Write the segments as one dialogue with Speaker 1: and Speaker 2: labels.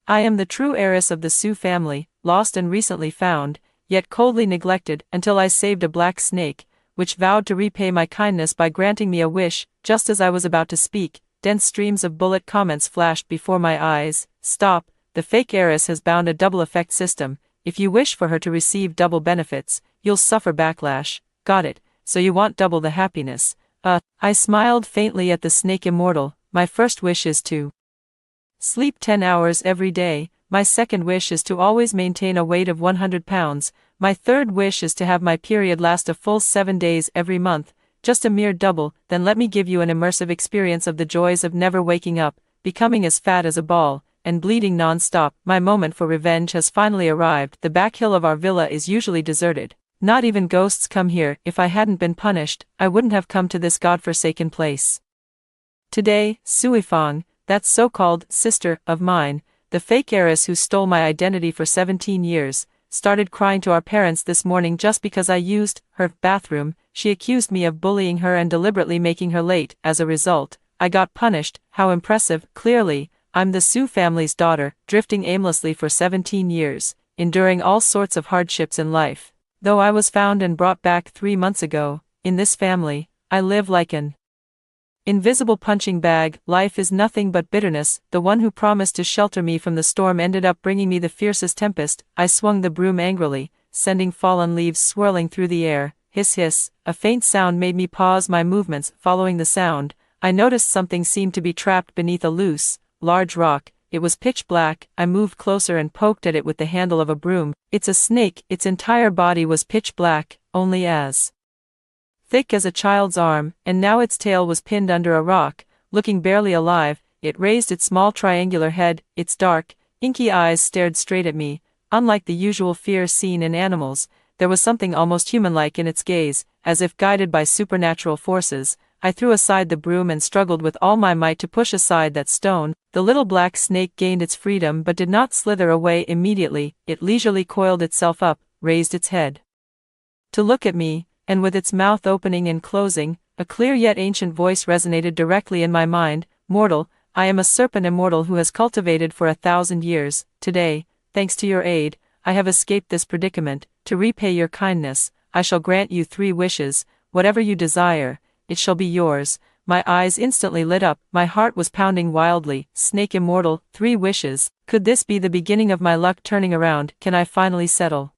Speaker 1: I am the true heiress of the Sioux family, lost and recently found, yet coldly neglected until I saved a black snake, which vowed to repay my kindness by granting me a wish. Just as I was about to speak, dense streams of bullet comments flashed before my eyes. Stop, the fake heiress has bound a double effect system. If you wish for her to receive double benefits, you'll suffer backlash. Got it, so you want double the happiness. I smiled faintly at the snake immortal. My first wish is to sleep 10 hours every day. My second wish is to always maintain a weight of 100 pounds. My third wish is to have my period last a full 7 days every month. Just a mere double. Then let me give you an immersive experience of the joys of never waking up, becoming as fat as a ball, and bleeding non-stop. My moment for revenge has finally arrived. The back hill of our villa is usually deserted. Not even ghosts come here. If I hadn't been punished, I wouldn't have come to this godforsaken place. Today, Suifang, that so-called sister of mine, the fake heiress who stole my identity for 17 years, started crying to our parents this morning just because I used her bathroom. She accused me of bullying her and deliberately making her late. As a result, I got punished. How impressive. Clearly, I'm the Sioux family's daughter, drifting aimlessly for 17 years, enduring all sorts of hardships in life. Though I was found and brought back 3 months ago, in this family, I live like an invisible punching bag. Life is nothing but bitterness. The one who promised to shelter me from the storm ended up bringing me the fiercest tempest. I swung the broom angrily, sending fallen leaves swirling through the air. Hiss hiss, a faint sound made me pause my movements. Following the sound, I noticed something seemed to be trapped beneath a loose, large rock. It was pitch black. I moved closer and poked at it with the handle of a broom. It's a snake. Its entire body was pitch black, only as thick as a child's arm, and now its tail was pinned under a rock, looking barely alive. It raised its small triangular head. Its dark, inky eyes stared straight at me. Unlike the usual fear seen in animals, there was something almost human-like in its gaze. As if guided by supernatural forces, I threw aside the broom and struggled with all my might to push aside that stone. The little black snake gained its freedom but did not slither away immediately. It leisurely coiled itself up, raised its head to look at me, and with its mouth opening and closing, a clear yet ancient voice resonated directly in my mind. Mortal, I am a serpent immortal who has cultivated for 1,000 years. Today, thanks to your aid, I have escaped this predicament. To repay your kindness, I shall grant you 3 wishes. Whatever you desire, it shall be yours. My eyes instantly lit up. My heart was pounding wildly. Snake immortal, 3 wishes. Could this be the beginning of my luck turning around? Can I finally settle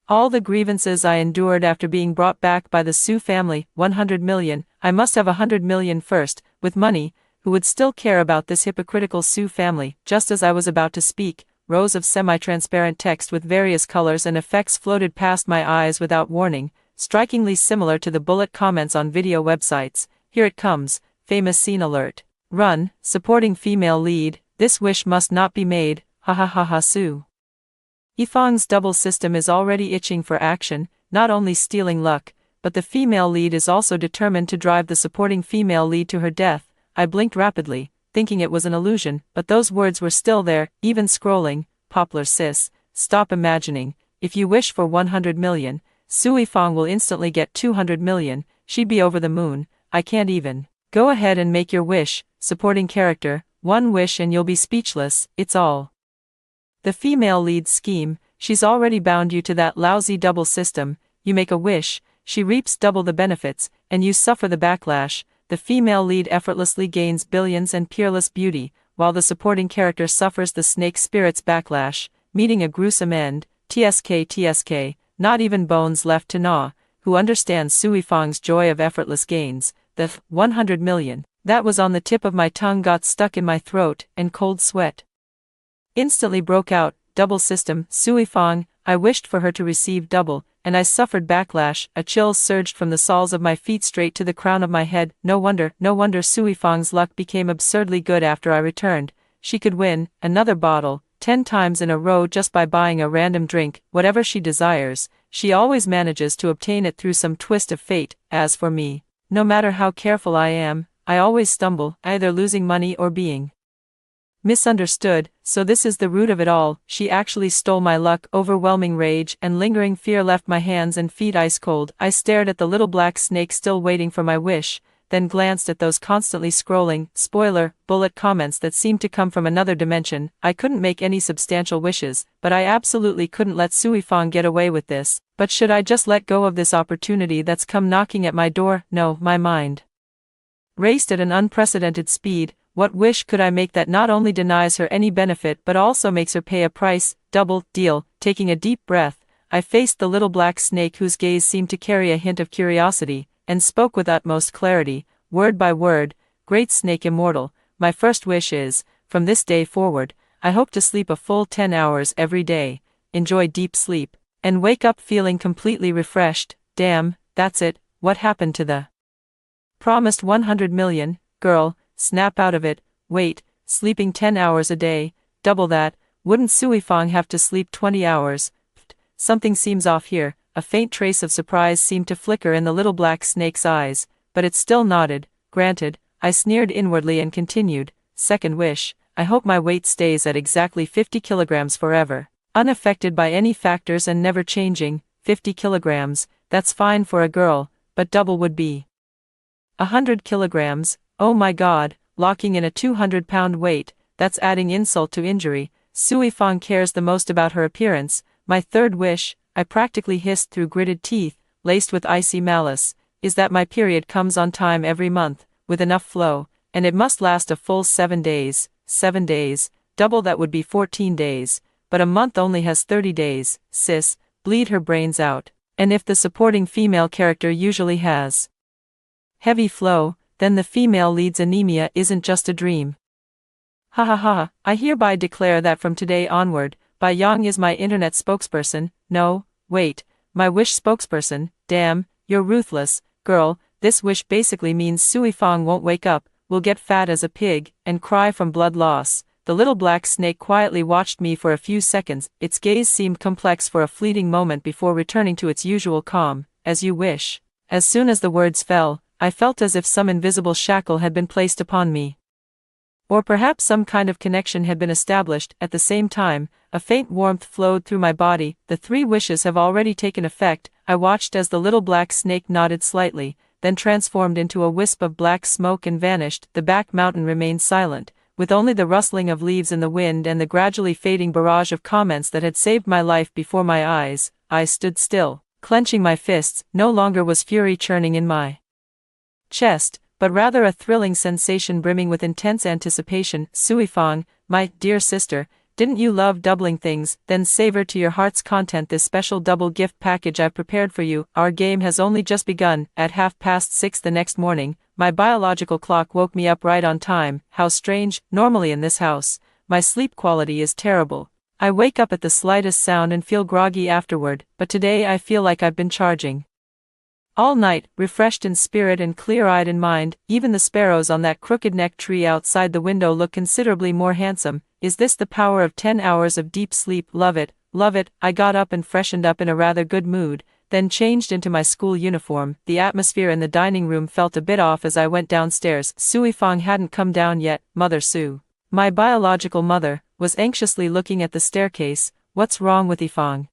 Speaker 1: all the grievances I endured after being brought back by the Sioux family? 100 million. I must have 100 million first. With money, who would still care about this hypocritical Sioux family? Just as I was about to speak, rows of semi-transparent text with various colors and effects floated past my eyes without warning, strikingly similar to the bullet comments on video websites. Here it comes. Famous scene alert. Run, supporting female lead. This wish must not be made. Ha ha ha ha. Sioux Ifang's double system is already itching for action, not only stealing luck, but the female lead is also determined to drive the supporting female lead to her death. I blinked rapidly, thinking it was an illusion, but those words were still there. Even scrolling. Poplar sis, stop imagining. If you wish for 100 million, Suifang will instantly get 200 million. She'd be over the moon. I can't even. Go ahead and make your wish. Supporting character, 1 wish and you'll be speechless. It's all the female lead scheme. She's already bound you to that lousy double system. You make a wish, she reaps double the benefits, and you suffer the backlash. The female lead effortlessly gains billions and peerless beauty, while the supporting character suffers the snake spirit's backlash, meeting a gruesome end. TSK, not even bones left to gnaw. Who understands Suifang's joy of effortless gains? The 100 million that was on the tip of my tongue got stuck in my throat, and cold sweat instantly broke out. Double system. Suifang, I wished for her to receive double, and I suffered backlash. A chill surged from the soles of my feet straight to the crown of my head. No wonder Suifang's luck became absurdly good after I returned. She could win another bottle 10 times in a row just by buying a random drink. Whatever she desires, she always manages to obtain it through some twist of fate. As for me, no matter how careful I am, I always stumble, either losing money or being misunderstood. So this is the root of it all. She actually stole my luck. Overwhelming rage and lingering fear left my hands and feet ice cold. I stared at the little black snake still waiting for my wish. then glanced at those constantly scrolling, spoiler, bullet comments that seemed to come from another dimension. I couldn't make any substantial wishes, but I absolutely couldn't let Suifang get away with this. But should I just let go of this opportunity that's come knocking at my door? No, my mind raced at an unprecedented speed. What wish could I make that not only denies her any benefit but also makes her pay a price? Double deal. Taking a deep breath, I faced the little black snake whose gaze seemed to carry a hint of curiosity, and spoke with utmost clarity, word by word. Great Snake Immortal, my first wish is, from this day forward, I hope to sleep a full 10 hours every day, enjoy deep sleep, and wake up feeling completely refreshed. Damn, that's it, what happened to the promised 100 million, girl? Snap out of it. Wait, sleeping 10 hours a day, double that, wouldn't Suifang have to sleep 20 hours? Something seems off here. A faint trace of surprise seemed to flicker in the little black snake's eyes, but it still nodded. Granted, I sneered inwardly and continued. Second wish, I hope my weight stays at exactly 50 kilograms forever, unaffected by any factors and never changing. 50 kilograms, that's fine for a girl, but double would be 100 kilograms. Oh my god, locking in a 200-pound weight, that's adding insult to injury. Suifang cares the most about her appearance. My third wish, I practically hissed through gritted teeth, laced with icy malice, is that my period comes on time every month, with enough flow, and it must last a full 7 days. 7 days, double that would be 14 days, but a month only has 30 days, sis, bleed her brains out. And if the supporting female character usually has heavy flow, then the female lead's anemia isn't just a dream. Ha ha ha, I hereby declare that from today onward, Bai Yang is my internet spokesperson. No, wait, my wish spokesperson. Damn, you're ruthless, girl. This wish basically means Suifang won't wake up, will get fat as a pig, and cry from blood loss. The little black snake quietly watched me for a few seconds. Its gaze seemed complex for a fleeting moment before returning to its usual calm. As you wish. As soon as the words fell, I felt as if some invisible shackle had been placed upon me. Or perhaps some kind of connection had been established. At the same time, a faint warmth flowed through my body. The 3 wishes have already taken effect. I watched as the little black snake nodded slightly, then transformed into a wisp of black smoke and vanished. The back mountain remained silent, with only the rustling of leaves in the wind and the gradually fading barrage of comments that had saved my life before my eyes. I stood still, clenching my fists. No longer was fury churning in my chest, but rather a thrilling sensation brimming with intense anticipation. Suifang, my dear sister, didn't you love doubling things? Then savor to your heart's content this special double gift package I've prepared for you. Our game has only just begun. At 6:30 the next morning, my biological clock woke me up right on time. How strange. Normally in this house, my sleep quality is terrible. I wake up at the slightest sound and feel groggy afterward, but today I feel like I've been charging all night, refreshed in spirit and clear-eyed in mind. Even the sparrows on that crooked-neck tree outside the window look considerably more handsome. Is this the power of 10 hours of deep sleep? Love it, love it. I got up and freshened up in a rather good mood, then changed into my school uniform. The atmosphere in the dining room felt a bit off as I went downstairs. Suifang hadn't come down yet. Mother Su, my biological mother, was anxiously looking at the staircase. What's wrong with Ifang?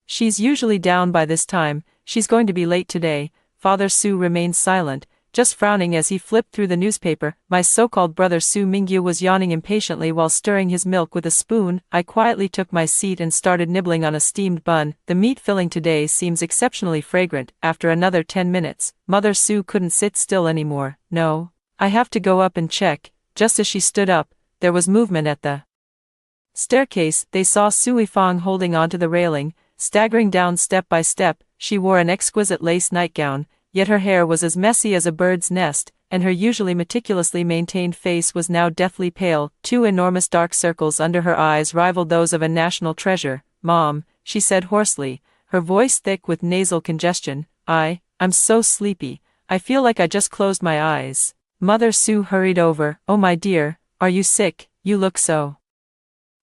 Speaker 1: She's usually down by this time. She's going to be late today. Father Su remained silent, just frowning as he flipped through the newspaper. My so-called brother Su Mingyu was yawning impatiently while stirring his milk with a spoon. I quietly took my seat and started nibbling on a steamed bun. The meat filling today seems exceptionally fragrant. After another 10 minutes, Mother Su couldn't sit still anymore. No, I have to go up and check. Just as she stood up, there was movement at the staircase. They saw Suifang holding onto the railing, staggering down step by step. She wore an exquisite lace nightgown, yet her hair was as messy as a bird's nest, and her usually meticulously maintained face was now deathly pale. 2 enormous dark circles under her eyes rivaled those of a national treasure. Mom, she said hoarsely, her voice thick with nasal congestion, I'm so sleepy. I feel like I just closed my eyes. Mother Su hurried over. Oh my dear, are you sick? You look so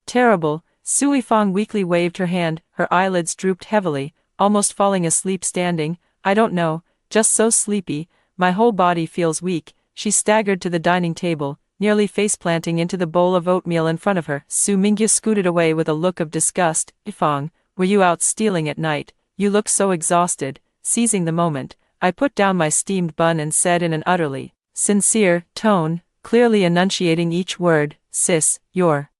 Speaker 1: terrible. Suifang weakly waved her hand, her eyelids drooped heavily, almost falling asleep standing. I don't know, just so sleepy, my whole body feels weak. She staggered to the dining table, nearly face-planting into the bowl of oatmeal in front of her. Su Mingyu scooted away with a look of disgust. Ifang, were you out stealing at night? You look so exhausted. Seizing the moment, I put down my steamed bun and said in an utterly sincere tone, clearly enunciating each word, "Sis, your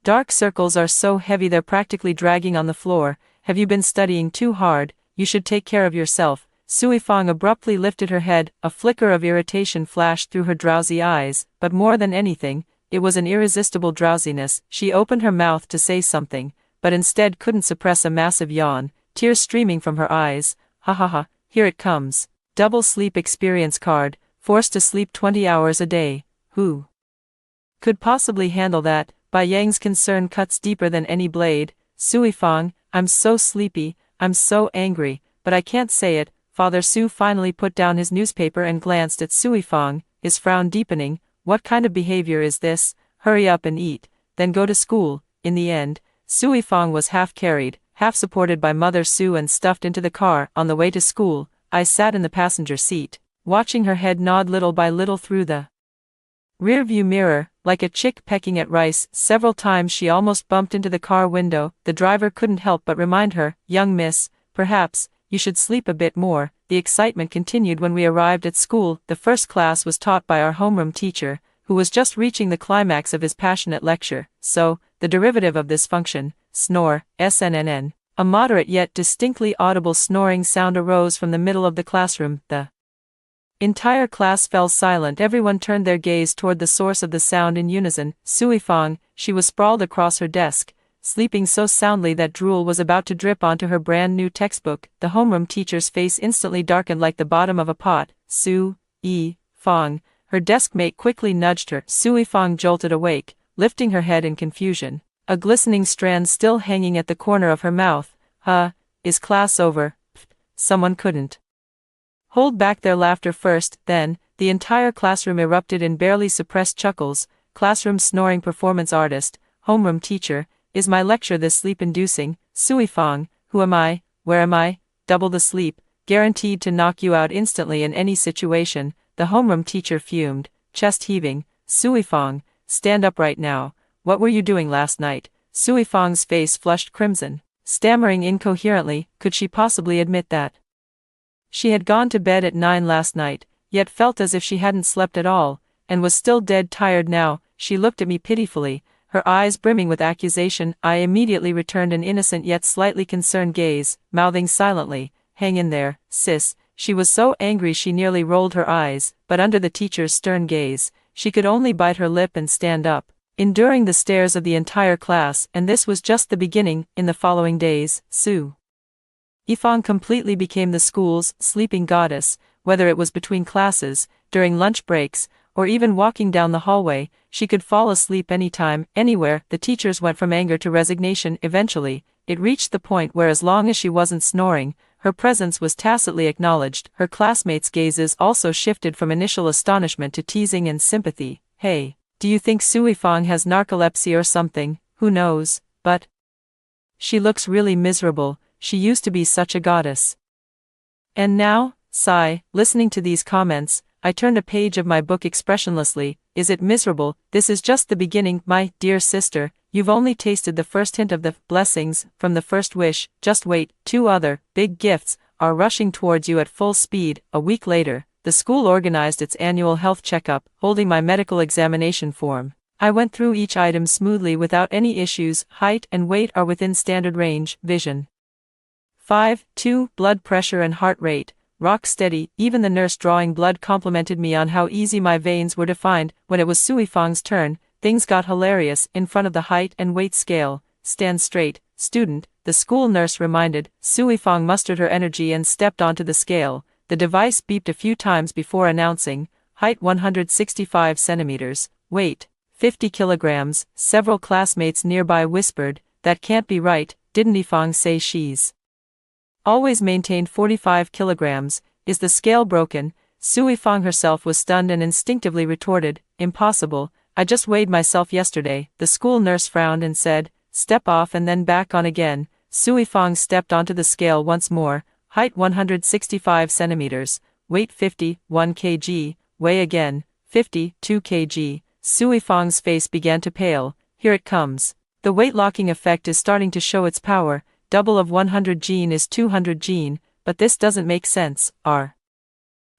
Speaker 1: dark circles are so heavy they're practically dragging on the floor. Have you been studying too hard? You should take care of yourself." Sui Fang abruptly lifted her head, a flicker of irritation flashed through her drowsy eyes, but more than anything, it was an irresistible drowsiness. She opened her mouth to say something, but instead couldn't suppress a massive yawn, tears streaming from her eyes. "Ha ha ha, here it comes. Double sleep experience card, forced to sleep 20 hours a day. Who could possibly handle that?" Bai Yang's concern cuts deeper than any blade. "Sui Fang, I'm so sleepy, I'm so angry, but I can't say it." Father Su finally put down his newspaper and glanced at Sui Fang, his frown deepening. "What kind of behavior is this? Hurry up and eat, then go to school." In the end, Sui Fang was half carried, half supported by Mother Su and stuffed into the car. On the way to school, I sat in the passenger seat, watching her head nod little by little through the rearview mirror, like a chick pecking at rice. Several times she almost bumped into the car window. The driver couldn't help but remind her, "Young miss, perhaps you should sleep a bit more." The excitement continued when we arrived at school. The first class was taught by our homeroom teacher, who was just reaching the climax of his passionate lecture. So, the derivative of this function, snore, snन्न. A moderate yet distinctly audible snoring sound arose from the middle of the classroom. The entire class fell silent. Everyone turned their gaze toward the source of the sound in unison. Sui Fang, she was sprawled across her desk, sleeping so soundly that drool was about to drip onto her brand new textbook. The homeroom teacher's face instantly darkened like the bottom of a pot. "Sui Fang." Her desk mate quickly nudged her. Sui Fang jolted awake, lifting her head in confusion, a glistening strand still hanging at the corner of her mouth. Is class over?" Someone couldn't hold back their laughter first. Then, the entire classroom erupted in barely suppressed chuckles. Classroom snoring performance artist, homeroom teacher, "Is my lecture this sleep-inducing?" Sui Fang, "Who am I? Where am I? Double the sleep, guaranteed to knock you out instantly in any situation." The homeroom teacher fumed, chest heaving. "Sui Fang, stand up right now. What were you doing last night?" Sui Fang's face flushed crimson, stammering incoherently. Could she possibly admit that she had gone to bed at 9 last night, yet felt as if she hadn't slept at all, and was still dead tired now? She looked at me pitifully, her eyes brimming with accusation. I immediately returned an innocent yet slightly concerned gaze, mouthing silently, "Hang in there, sis." She was so angry she nearly rolled her eyes, but under the teacher's stern gaze, she could only bite her lip and stand up, enduring the stares of the entire class. And this was just the beginning. In the following days, Sui Fang completely became the school's sleeping goddess. Whether it was between classes, during lunch breaks, or even walking down the hallway, she could fall asleep anytime, anywhere. The teachers went from anger to resignation. Eventually, it reached the point where as long as she wasn't snoring, her presence was tacitly acknowledged. Her classmates' gazes also shifted from initial astonishment to teasing and sympathy. "Hey, do you think Sui Fang has narcolepsy or something? Who knows, but she looks really miserable. She used to be such a goddess." And now, sigh, listening to these comments, I turned a page of my book expressionlessly. Is it miserable? This is just the beginning, my dear sister. You've only tasted the first hint of the blessings from the first wish. Just wait, 2 other big gifts are rushing towards you at full speed. A week later, the school organized its annual health checkup. Holding my medical examination form, I went through each item smoothly without any issues. Height and weight are within standard range. Vision 5.2, blood pressure and heart rate rock steady. Even the nurse drawing blood complimented me on how easy my veins were defined. When it was Sui Fang's turn, things got hilarious. In front of the height and weight scale, "Stand straight, student," the school nurse reminded. Sui Fang mustered her energy and stepped onto the scale. The device beeped a few times before announcing, height 165 centimeters, weight 50 kilograms. Several classmates nearby whispered, "That can't be right, didn't Fang say she's always maintained 45 kilograms, is the scale broken?" Sui Fang herself was stunned and instinctively retorted, "Impossible, I just weighed myself yesterday." The school nurse frowned and said, "Step off and then back on again." Sui Fang stepped onto the scale once more, height 165 centimeters, weight 51 kg, weigh again, 52 kg. Sui Fang's face began to pale. "Here it comes. The weight locking effect is starting to show its power. Double of 100 gene is 200 gene, but this doesn't make sense, are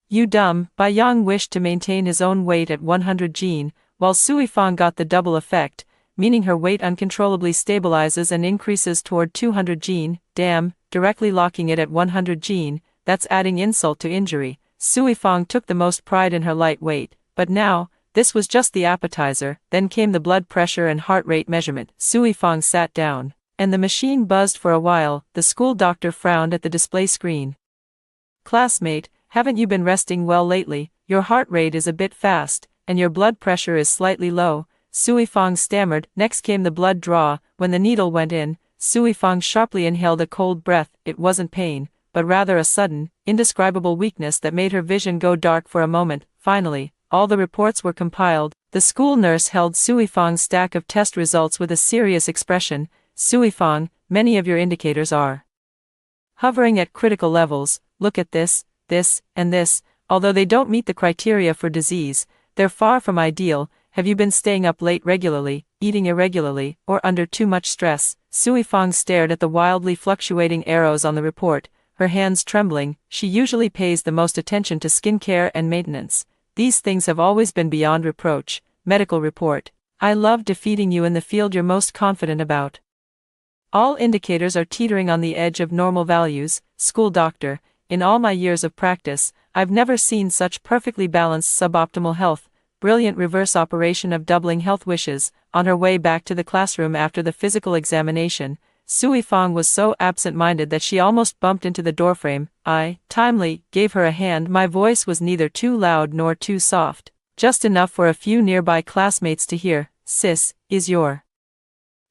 Speaker 1: you dumb? Bai Yang wished to maintain his own weight at 100 Jin, while Sui Fang got the double effect, meaning her weight uncontrollably stabilizes and increases toward 200 Jin, damn, directly locking it at 100 Jin, that's adding insult to injury. Sui Fang took the most pride in her light weight, but now, this was just the appetizer. Then came the blood pressure and heart rate measurement. Sui Fang sat down, and the machine buzzed for a while. The school doctor frowned at the display screen. Classmate, haven't you been resting well lately? Your heart rate is a bit fast, and your blood pressure is slightly low. Sui Fang stammered. Next came the blood draw. When the needle went in, Sui Fang sharply inhaled a cold breath. It wasn't pain, but rather a sudden, indescribable weakness that made her vision go dark for a moment. Finally, all the reports were compiled. The school nurse held Sui Fang's stack of test results with a serious expression. Sui Fang, many of your indicators are hovering at critical levels. Look at this, and this. Although they don't meet the criteria for disease, they're far from ideal. Have you been staying up late regularly, eating irregularly, or under too much stress? Sui Fang stared at the wildly fluctuating arrows on the report, her hands trembling. She usually pays the most attention to skincare and maintenance. These things have always been beyond reproach. Medical report. I love defeating you in the field you're most confident about. All indicators are teetering on the edge of normal values. School doctor, in all my years of practice, I've never seen such perfectly balanced suboptimal health. Brilliant reverse operation of doubling health wishes. On her way back to the classroom after the physical examination, Sui Fang was so absent-minded that she almost bumped into the doorframe. I, timely, gave her a hand. My voice was neither too loud nor too soft, just enough for a few nearby classmates to hear. Sis, is your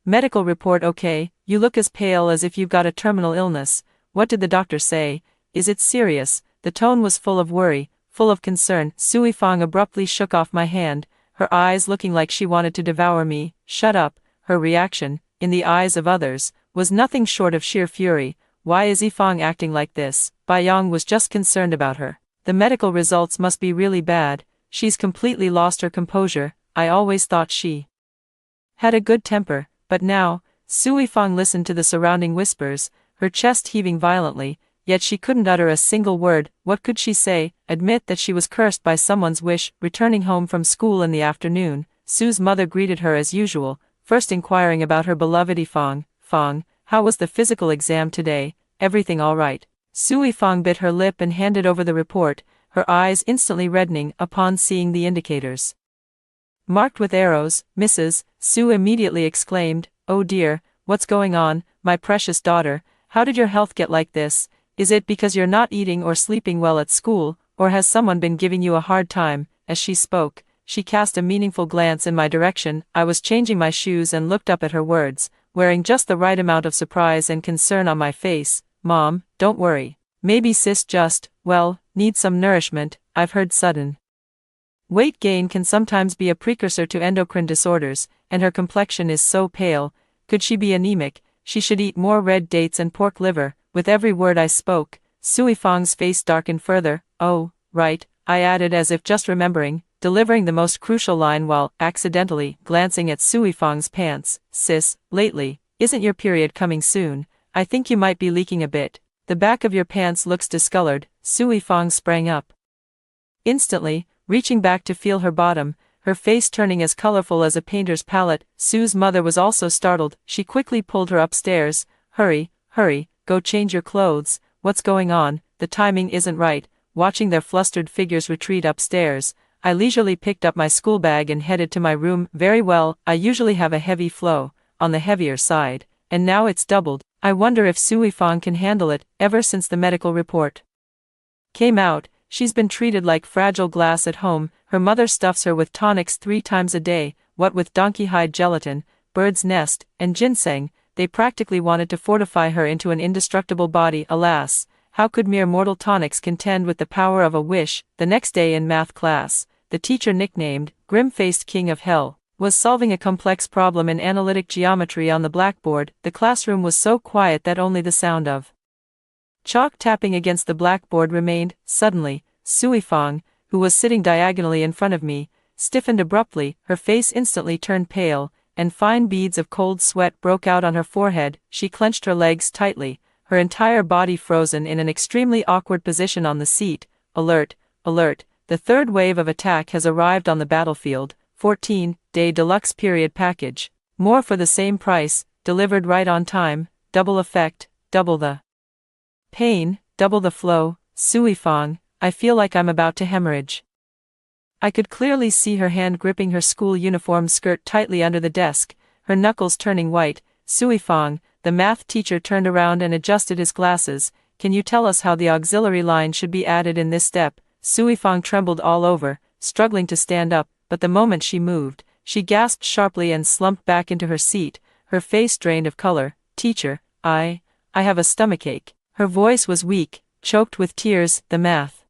Speaker 1: medical report okay? You look as pale as if you've got a terminal illness. What did the doctor say? Is it serious? The tone was full of worry, full of concern. Sui Fang abruptly shook off my hand, her eyes looking like she wanted to devour me. Shut up. Her reaction, in the eyes of others, was nothing short of sheer fury. Why is Yifang acting like this? Bai Yang was just concerned about her. The medical results must be really bad. She's completely lost her composure. I always thought she had a good temper, but now, Sui Fang listened to the surrounding whispers, her chest heaving violently, yet she couldn't utter a single word. What could she say? Admit that she was cursed by someone's wish. Returning home from school in the afternoon, Sue's mother greeted her as usual, first inquiring about her beloved Yifang. Fang, how was the physical exam today? Everything all right? Sui Fang bit her lip and handed over the report, her eyes instantly reddening upon seeing the indicators marked with arrows. Mrs. Sue immediately exclaimed, "Oh dear, what's going on, my precious daughter? How did your health get like this? Is it because you're not eating or sleeping well at school, or has someone been giving you a hard time?" As she spoke, she cast a meaningful glance in my direction. I was changing my shoes and looked up at her words, wearing just the right amount of surprise and concern on my face. "Mom, don't worry. Maybe sis just, well, needs some nourishment. I've heard sudden weight gain can sometimes be a precursor to endocrine disorders, and her complexion is so pale. Could she be anemic? She should eat more red dates and pork liver." With every word I spoke, Sui Fang's face darkened further. "Oh, right," I added as if just remembering, delivering the most crucial line while, accidentally, glancing at Sui Fang's pants. "Sis, lately, isn't your period coming soon? I think you might be leaking a bit. The back of your pants looks discolored." Sui Fang sprang up instantly, reaching back to feel her bottom, her face turning as colorful as a painter's palette. Sue's mother was also startled. She quickly pulled her upstairs. Hurry, go change your clothes. What's going on? The timing isn't right." Watching their flustered figures retreat upstairs, I leisurely picked up my school bag and headed to my room. Very well, I usually have a heavy flow, on the heavier side, and now it's doubled. I wonder if Sui Fang can handle it. Ever since the medical report came out, she's been treated like fragile glass at home. Her mother stuffs her with tonics 3 times a day, what with donkey hide gelatin, bird's nest, and ginseng. They practically wanted to fortify her into an indestructible body. Alas, how could mere mortal tonics contend with the power of a wish? The next day in math class, the teacher, nicknamed Grim-Faced King of Hell, was solving a complex problem in analytic geometry on the blackboard. The classroom was so quiet that only the sound of chalk tapping against the blackboard remained. Suddenly, Sui Fang, who was sitting diagonally in front of me, stiffened abruptly. Her face instantly turned pale, and fine beads of cold sweat broke out on her forehead. She clenched her legs tightly, her entire body frozen in an extremely awkward position on the seat. Alert, alert, the third wave of attack has arrived on the battlefield. 14-day deluxe period package. More for the same price, delivered right on time, double effect, double the pain, double the flow. Sui Fang, I feel like I'm about to hemorrhage. I could clearly see her hand gripping her school uniform skirt tightly under the desk, her knuckles turning white. Sui Fang, the math teacher turned around and adjusted his glasses. Can you tell us how the auxiliary line should be added in this step? Sui Fang trembled all over, struggling to stand up, but the moment she moved, she gasped sharply and slumped back into her seat, her face drained of color. Teacher, I have a stomachache. Her voice was weak, choked with tears. The math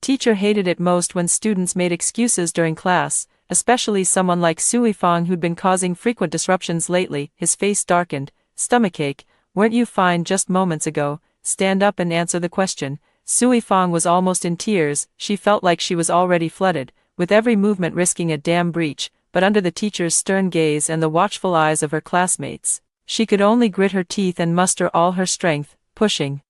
Speaker 1: teacher hated it most when students made excuses during class, especially someone like Sui Fang who'd been causing frequent disruptions lately. His face darkened. Stomachache, weren't you fine just moments ago? Stand up and answer the question. Sui Fang was almost in tears. She felt like she was already flooded, with every movement risking a dam breach, but under the teacher's stern gaze and the watchful eyes of her classmates, she could only grit her teeth and muster all her strength, pushing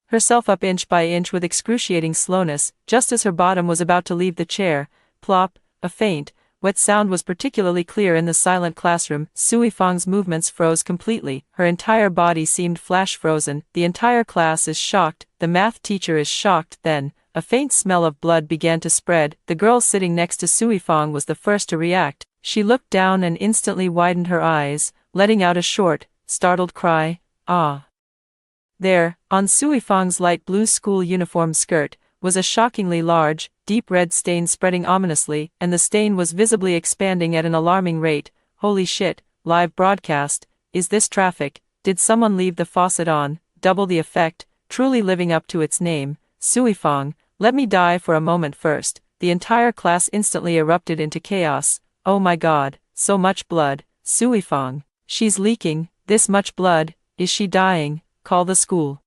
Speaker 1: herself up inch by inch with excruciating slowness. Just as her bottom was about to leave the chair, plop, a faint, wet sound was particularly clear in the silent classroom. Sui Fang's movements froze completely, her entire body seemed flash-frozen. The entire class is shocked, the math teacher is shocked. Then, a faint smell of blood began to spread. The girl sitting next to Sui Fang was the first to react. She looked down and instantly widened her eyes, letting out a short, startled cry. Ah! There, on Sui Fang's light blue school uniform skirt, was a shockingly large, deep red stain spreading ominously, and the stain was visibly expanding at an alarming rate. Holy shit, live broadcast, is this traffic? Did someone leave the faucet on? Double the effect, truly living up to its name. Sui Fang, let me die for a moment first. The entire class instantly erupted into chaos. Oh my god, so much blood. Sui Fang, she's leaking, this much blood, is she dying? Call the school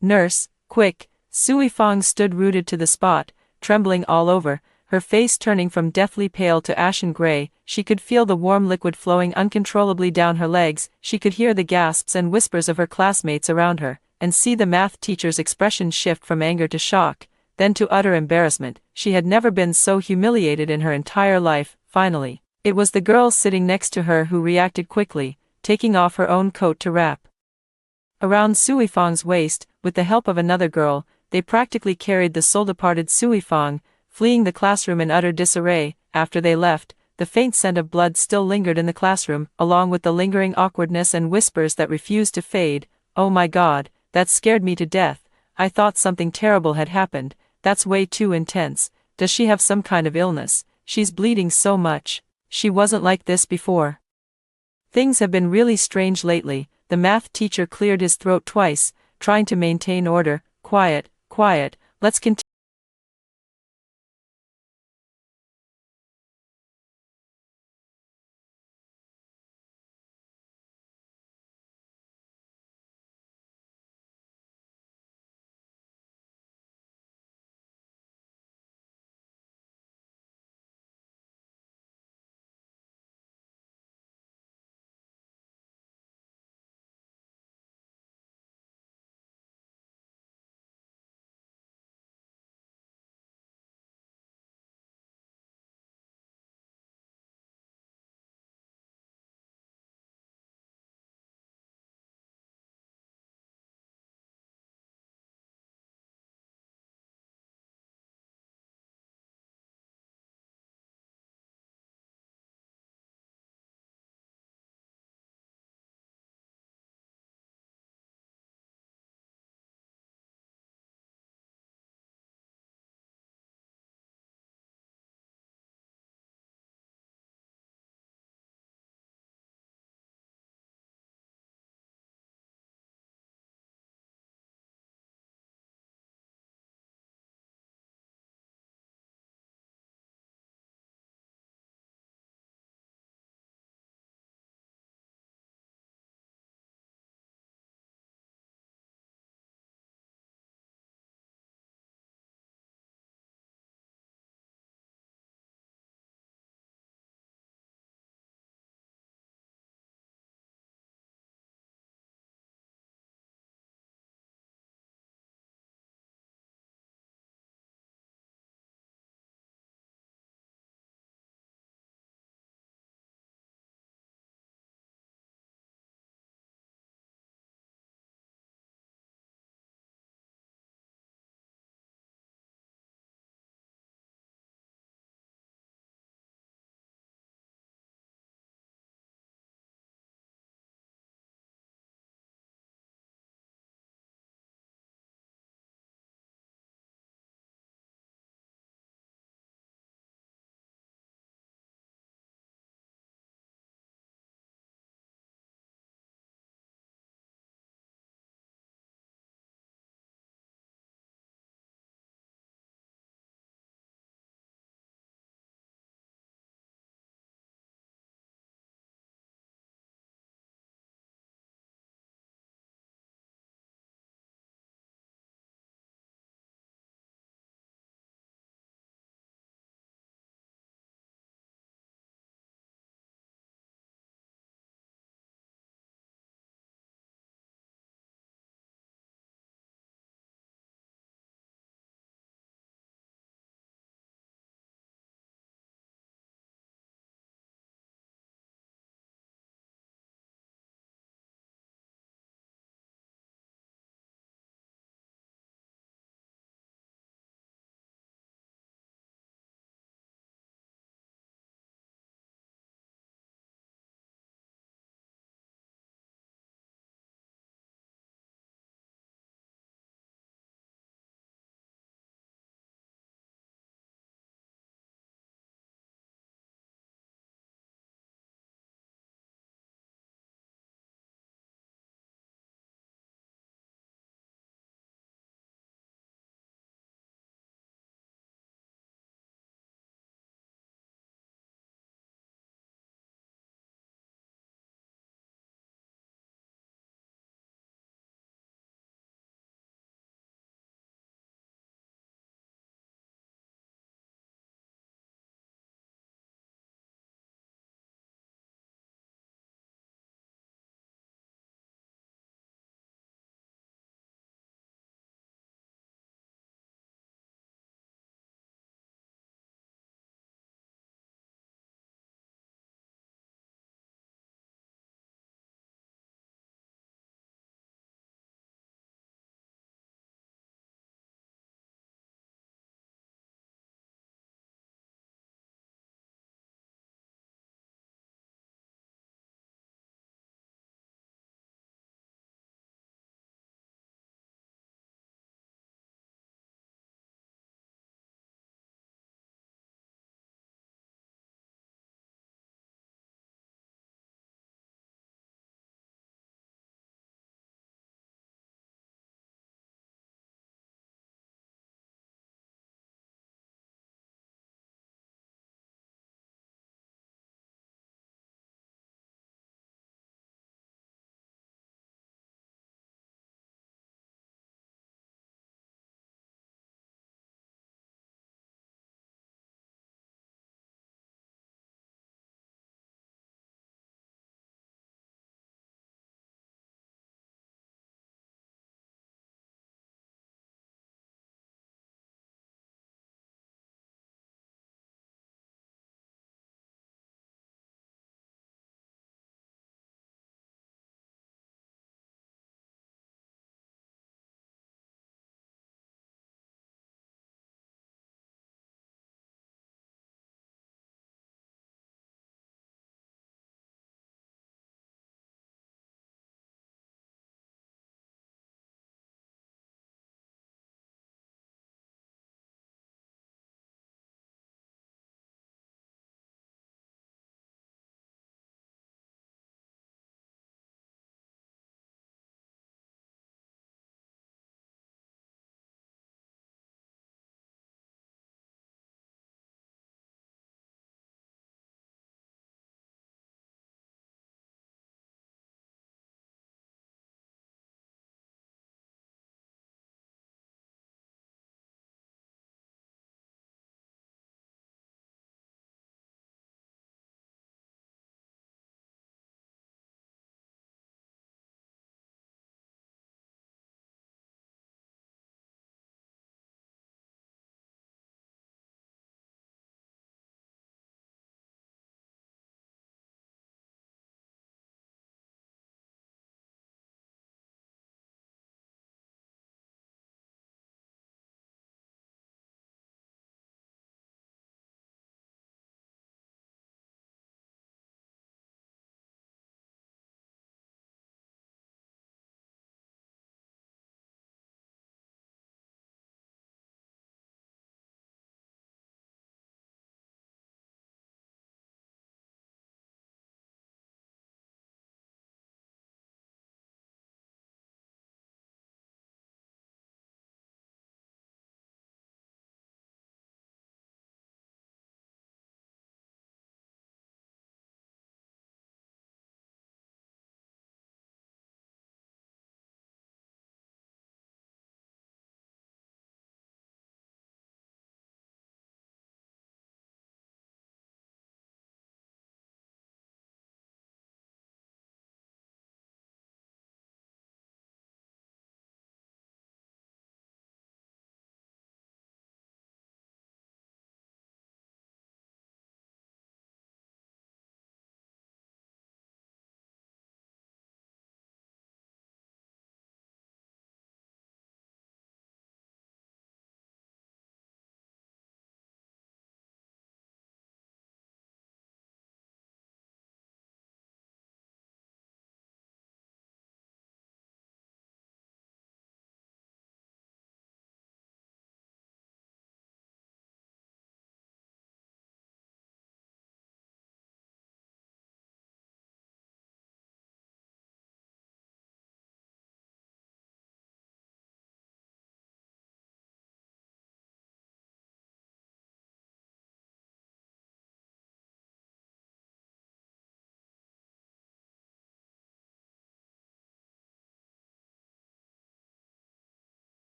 Speaker 1: nurse, quick. Sui Fang stood rooted to the spot, trembling all over, her face turning from deathly pale to ashen gray. She could feel the warm liquid flowing uncontrollably down her legs, she could hear the gasps and whispers of her classmates around her, and see the math teacher's expression shift from anger to shock, then to utter embarrassment. She had never been so humiliated in her entire life. Finally, it was the girl sitting next to her who reacted quickly, taking off her own coat to wrap around Sui Fang's waist. With the help of another girl, they practically carried the soul-departed Sui Fang, fleeing the classroom in utter disarray. After they left, the faint scent of blood still lingered in the classroom, along with the lingering awkwardness and whispers that refused to fade. Oh my god, that scared me to death. I thought something terrible had happened. That's way too intense. Does she have some kind of illness? She's bleeding so much. She wasn't like this before. Things have been really strange lately. The math teacher cleared his throat twice, trying to maintain order. Quiet, quiet, let's continue.